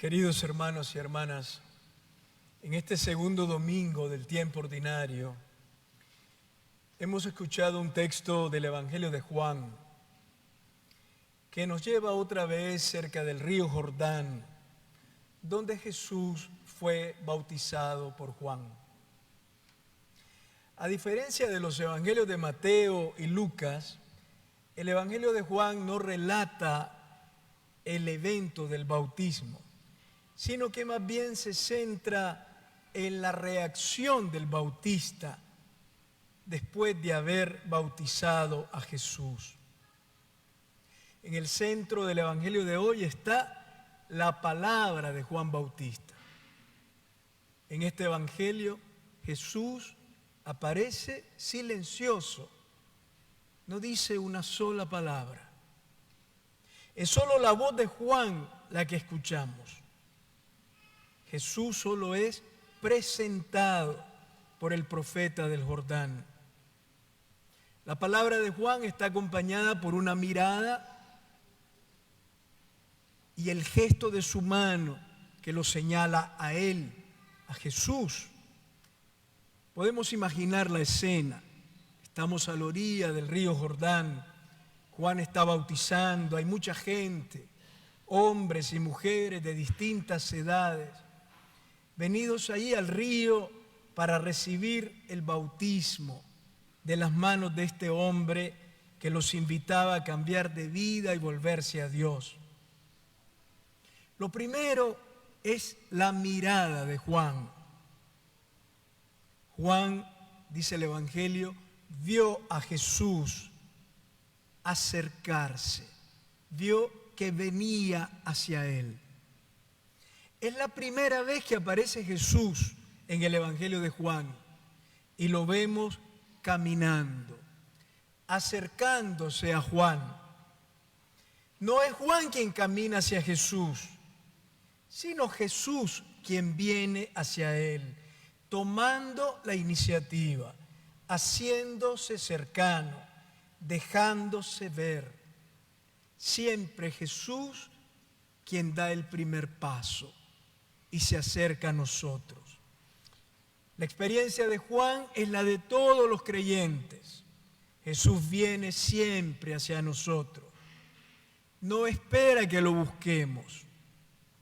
Queridos hermanos y hermanas, en este segundo domingo del tiempo ordinario hemos escuchado un texto del Evangelio de Juan que nos lleva otra vez cerca del río Jordán, donde Jesús fue bautizado por Juan. A diferencia de los evangelios de Mateo y Lucas, el Evangelio de Juan no relata el evento del bautismo, sino que más bien se centra en la reacción del bautista después de haber bautizado a Jesús. En el centro del Evangelio de hoy está la palabra de Juan Bautista. En este Evangelio Jesús aparece silencioso, no dice una sola palabra. Es solo la voz de Juan la que escuchamos. Jesús solo es presentado por el profeta del Jordán. La palabra de Juan está acompañada por una mirada y el gesto de su mano que lo señala a él, a Jesús. Podemos imaginar la escena. Estamos a la orilla del río Jordán. Juan está bautizando, hay mucha gente, hombres y mujeres de distintas edades, venidos ahí al río para recibir el bautismo de las manos de este hombre que los invitaba a cambiar de vida y volverse a Dios. Lo primero es la mirada de Juan. Juan, dice el Evangelio, vio a Jesús acercarse, vio que venía hacia él. Es la primera vez que aparece Jesús en el Evangelio de Juan y lo vemos caminando, acercándose a Juan. No es Juan quien camina hacia Jesús, sino Jesús quien viene hacia él, tomando la iniciativa, haciéndose cercano, dejándose ver. Siempre Jesús quien da el primer paso y se acerca a nosotros. La experiencia de Juan es la de todos los creyentes. Jesús viene siempre hacia nosotros. No espera que lo busquemos.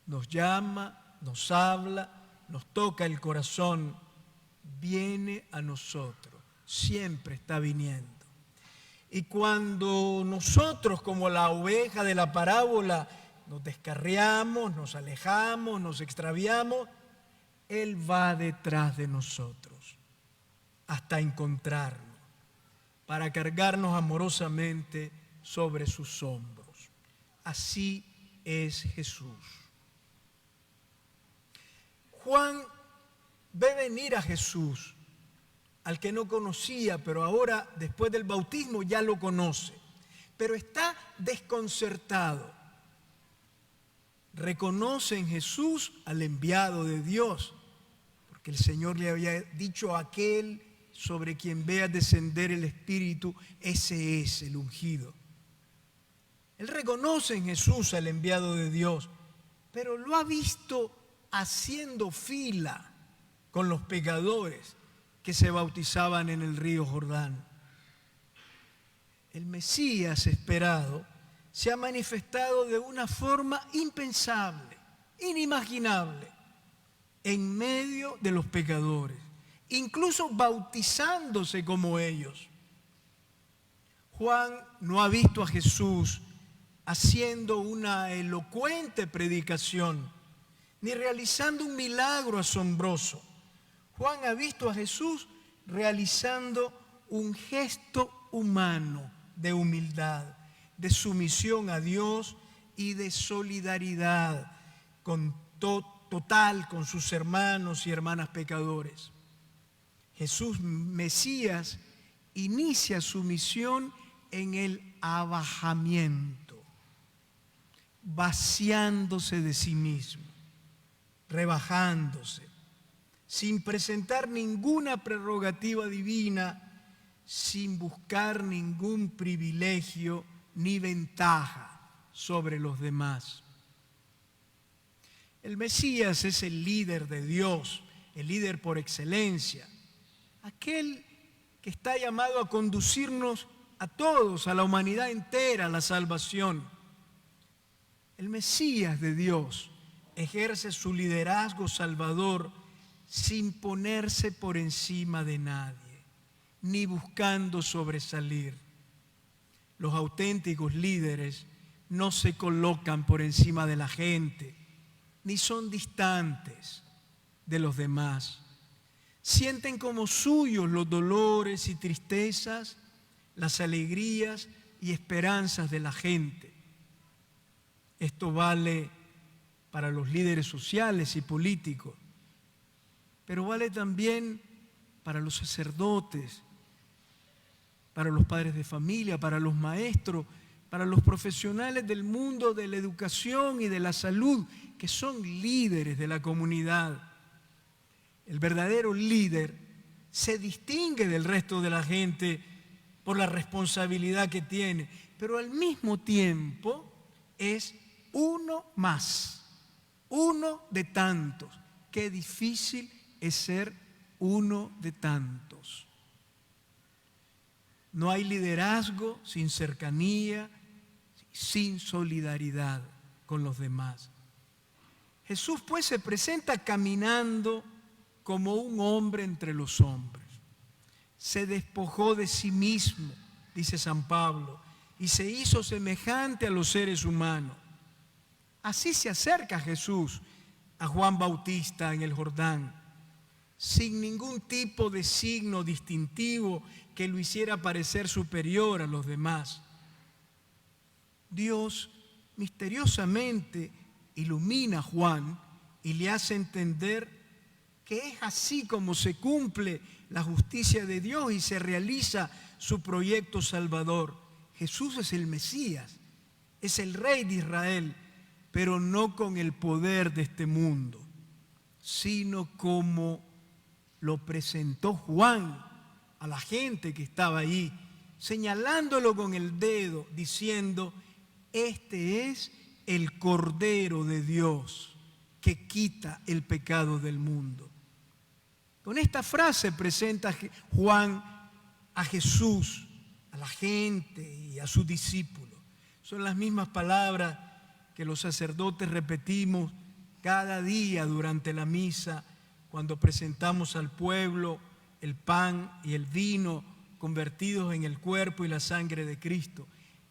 Nos llama, nos habla, nos toca el corazón. Viene a nosotros. Siempre está viniendo. Y cuando nosotros, como la oveja de la parábola, nos descarriamos, nos alejamos, nos extraviamos, Él va detrás de nosotros hasta encontrarnos, para cargarnos amorosamente sobre sus hombros. Así es Jesús. Juan ve venir a Jesús, al que no conocía, pero ahora, después del bautismo, ya lo conoce. Pero está desconcertado. Reconoce en Jesús al enviado de Dios, porque el Señor le había dicho a aquel sobre quien vea descender el Espíritu, ese es el ungido. Él reconoce en Jesús al enviado de Dios, pero lo ha visto haciendo fila con los pecadores que se bautizaban en el río Jordán. El Mesías esperado se ha manifestado de una forma impensable, inimaginable, en medio de los pecadores, incluso bautizándose como ellos. Juan no ha visto a Jesús haciendo una elocuente predicación, ni realizando un milagro asombroso. Juan ha visto a Jesús realizando un gesto humano de humildad, de sumisión a Dios y de solidaridad total con sus hermanos y hermanas pecadores. Jesús, Mesías, inicia su misión en el abajamiento, vaciándose de sí mismo, rebajándose, sin presentar ninguna prerrogativa divina, sin buscar ningún privilegio ni ventaja sobre los demás. El Mesías es el líder de Dios, el líder por excelencia, aquel que está llamado a conducirnos a todos, a la humanidad entera, a la salvación. El Mesías de Dios ejerce su liderazgo salvador sin ponerse por encima de nadie, ni buscando sobresalir. Los auténticos líderes no se colocan por encima de la gente, ni son distantes de los demás. Sienten como suyos los dolores y tristezas, las alegrías y esperanzas de la gente. Esto vale para los líderes sociales y políticos, pero vale también para los sacerdotes, para los padres de familia, para los maestros, para los profesionales del mundo de la educación y de la salud, que son líderes de la comunidad. El verdadero líder se distingue del resto de la gente por la responsabilidad que tiene, pero al mismo tiempo es uno más, uno de tantos. Qué difícil es ser uno de tantos. No hay liderazgo sin cercanía, sin solidaridad con los demás. Jesús pues se presenta caminando como un hombre entre los hombres. Se despojó de sí mismo, dice San Pablo, y se hizo semejante a los seres humanos. Así se acerca Jesús a Juan Bautista en el Jordán, sin ningún tipo de signo distintivo que lo hiciera parecer superior a los demás. Dios misteriosamente ilumina a Juan y le hace entender que es así como se cumple la justicia de Dios y se realiza su proyecto salvador. Jesús es el Mesías, es el Rey de Israel, pero no con el poder de este mundo, sino como lo presentó Juan a la gente que estaba ahí, señalándolo con el dedo, diciendo: este es el Cordero de Dios que quita el pecado del mundo. Con esta frase presenta Juan a Jesús, a la gente y a sus discípulos. Son las mismas palabras que los sacerdotes repetimos cada día durante la misa, cuando presentamos al pueblo el pan y el vino convertidos en el cuerpo y la sangre de Cristo.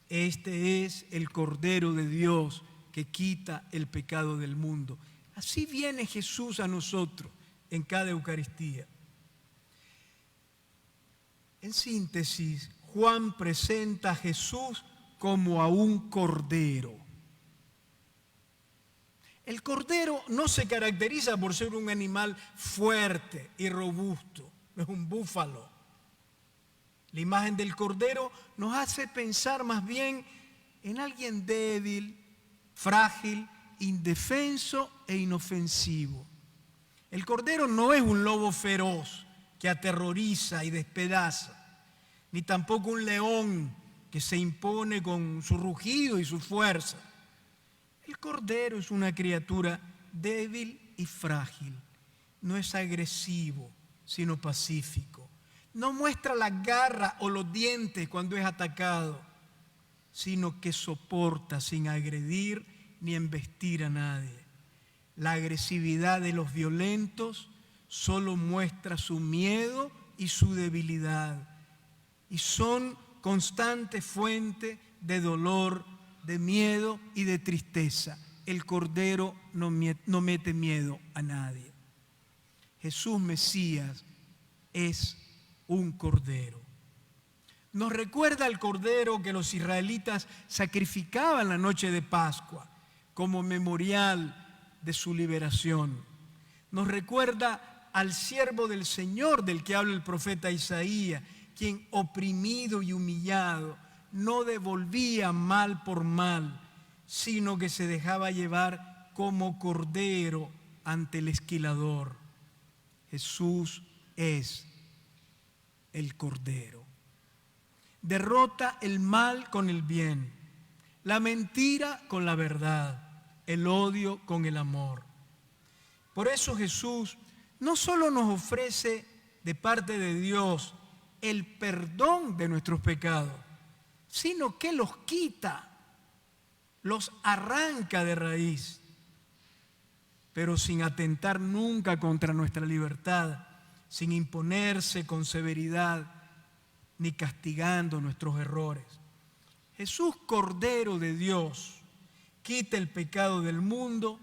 Este es el Cordero de Dios que quita el pecado del mundo. Así viene Jesús a nosotros en cada Eucaristía. En síntesis, Juan presenta a Jesús como a un cordero. El cordero no se caracteriza por ser un animal fuerte y robusto, no es un búfalo. La imagen del cordero nos hace pensar más bien en alguien débil, frágil, indefenso e inofensivo. El cordero no es un lobo feroz que aterroriza y despedaza, ni tampoco un león que se impone con su rugido y su fuerza. El cordero es una criatura débil y frágil. No es agresivo, sino pacífico. No muestra las garras o los dientes cuando es atacado, sino que soporta sin agredir ni embestir a nadie. La agresividad de los violentos solo muestra su miedo y su debilidad, y son constante fuente de dolor, de miedo y de tristeza. El cordero no mete miedo a nadie. Jesús Mesías es un cordero. Nos recuerda al cordero que los israelitas sacrificaban la noche de Pascua como memorial de su liberación. Nos recuerda al siervo del Señor del que habla el profeta Isaías, quien oprimido y humillado no devolvía mal por mal, sino que se dejaba llevar como cordero ante el esquilador. Jesús es el cordero. Derrota el mal con el bien, la mentira con la verdad, el odio con el amor. Por eso Jesús no solo nos ofrece de parte de Dios el perdón de nuestros pecados, sino que los quita, los arranca de raíz, pero sin atentar nunca contra nuestra libertad, sin imponerse con severidad, ni castigando nuestros errores. Jesús, Cordero de Dios, quita el pecado del mundo,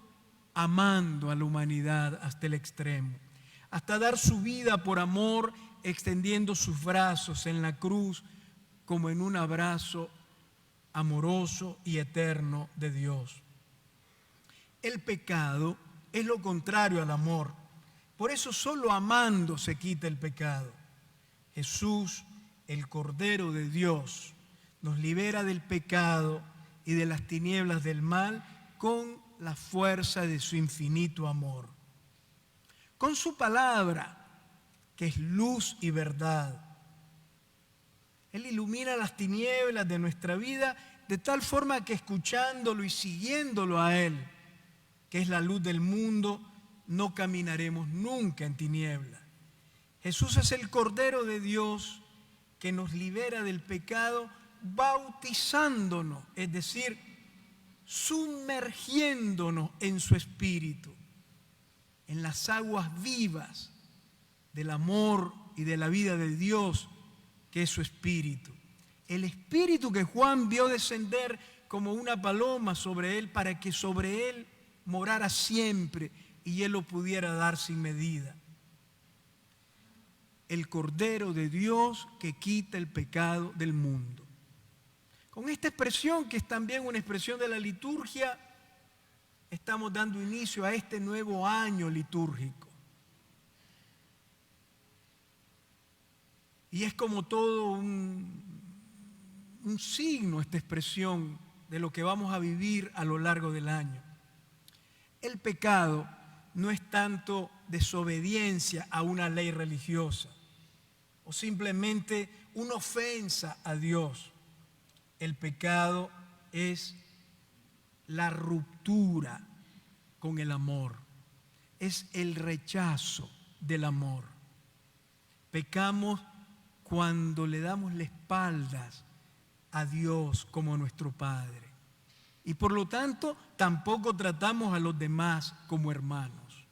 amando a la humanidad hasta el extremo, hasta dar su vida por amor, extendiendo sus brazos en la cruz como en un abrazo amoroso y eterno de Dios. El pecado es lo contrario al amor. Por eso solo amando se quita el pecado. Jesús, el Cordero de Dios, nos libera del pecado y de las tinieblas del mal con la fuerza de su infinito amor. Con su palabra, que es luz y verdad. Él ilumina las tinieblas de nuestra vida de tal forma que escuchándolo y siguiéndolo a Él, que es la luz del mundo, no caminaremos nunca en tinieblas. Jesús es el Cordero de Dios que nos libera del pecado bautizándonos, es decir, sumergiéndonos en su Espíritu, en las aguas vivas del amor y de la vida de Dios, que es su Espíritu. El Espíritu que Juan vio descender como una paloma sobre él para que sobre él morara siempre y él lo pudiera dar sin medida. El Cordero de Dios que quita el pecado del mundo. Con esta expresión, que es también una expresión de la liturgia, estamos dando inicio a este nuevo año litúrgico. Y es como todo un signo, esta expresión, de lo que vamos a vivir a lo largo del año. El pecado no es tanto desobediencia a una ley religiosa o simplemente una ofensa a Dios. El pecado es la ruptura con el amor, es el rechazo del amor. Pecamos cuando le damos la espalda a Dios como nuestro Padre. Y por lo tanto, tampoco tratamos a los demás como hermanos.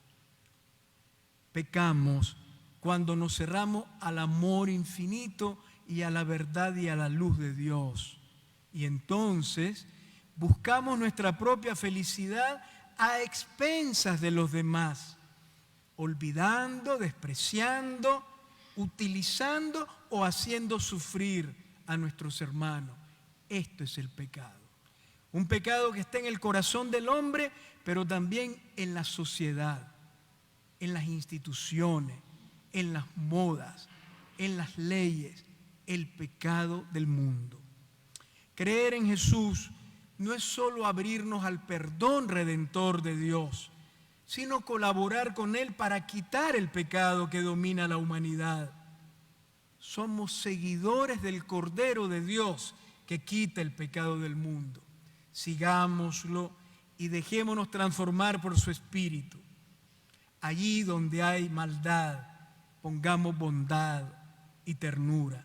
Pecamos cuando nos cerramos al amor infinito y a la verdad y a la luz de Dios. Y entonces buscamos nuestra propia felicidad a expensas de los demás, olvidando, despreciando, utilizando o haciendo sufrir a nuestros hermanos. Esto es el pecado. Un pecado que está en el corazón del hombre, pero también en la sociedad, en las instituciones, en las modas, en las leyes, el pecado del mundo. Creer en Jesús no es solo abrirnos al perdón redentor de Dios, sino colaborar con Él para quitar el pecado que domina a la humanidad. Somos seguidores del Cordero de Dios que quita el pecado del mundo. Sigámoslo y dejémonos transformar por su Espíritu. Allí donde hay maldad, pongamos bondad y ternura.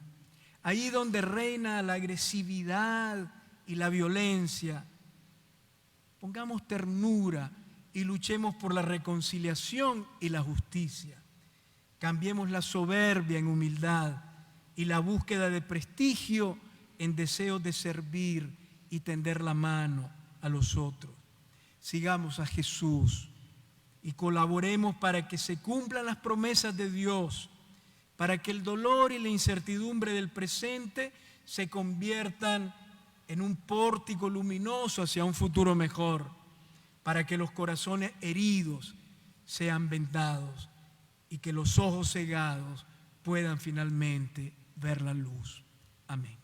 Allí donde reina la agresividad y la violencia, pongamos ternura y luchemos por la reconciliación y la justicia. Cambiemos la soberbia en humildad y la búsqueda de prestigio en deseos de servir y tender la mano a los otros. Sigamos a Jesús y colaboremos para que se cumplan las promesas de Dios, para que el dolor y la incertidumbre del presente se conviertan en un pórtico luminoso hacia un futuro mejor, para que los corazones heridos sean vendados y que los ojos cegados puedan finalmente ver la luz. Amén.